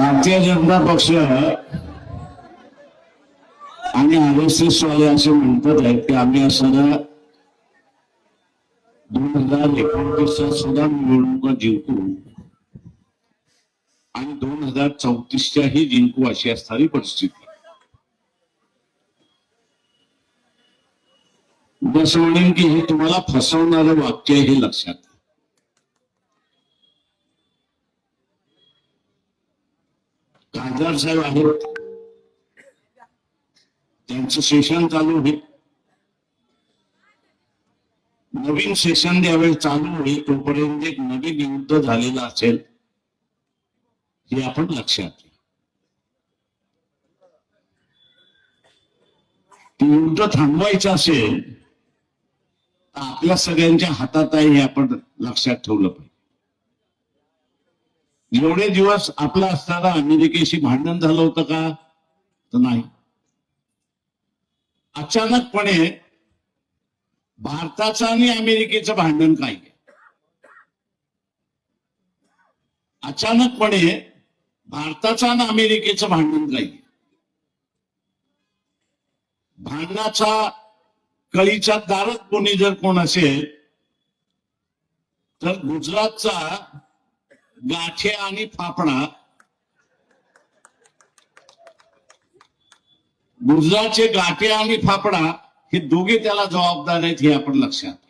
भारतीय जनता पक्ष आणि RSS वाले असे म्हणतात आहेत की आम्ही असं 2029च्या सुद्धा निवडणुका जिंकू आणि 2034च्याही जिंकू अशी असणारी परिस्थिती. जसं म्हणेन की हे तुम्हाला फसवणारं वाक्य हे लक्षात. खासदार साहेब आहेत, त्यांचं सेशन चालू होईल. नवीन सेशन ज्यावेळी चालू होईल तोपर्यंत एक नवीन युद्ध झालेलं असेल हे आपण लक्षात घ्या. ते युद्ध थांबवायचं असेल तर आपल्या सगळ्यांच्या हातात आहे हे आपण लक्षात ठेवलं पाहिजे. एवढे दिवस आपला असताना अमेरिकेशी भांडण झालं होतं का? तर नाही. अचानकपणे भारताचं आणि अमेरिकेचं भांडण काय? अचानकपणे भारताचं आणि अमेरिकेचं भांडण काय? भांडणाचा कळीच्या दारात कोणी जर कोण असेल तर गुजरातचा गाठे आणि फाफडा, गुजरातचे गाठे आणि फाफडा हे दोघे त्याला जबाबदार आहेत हे आपण लक्षात.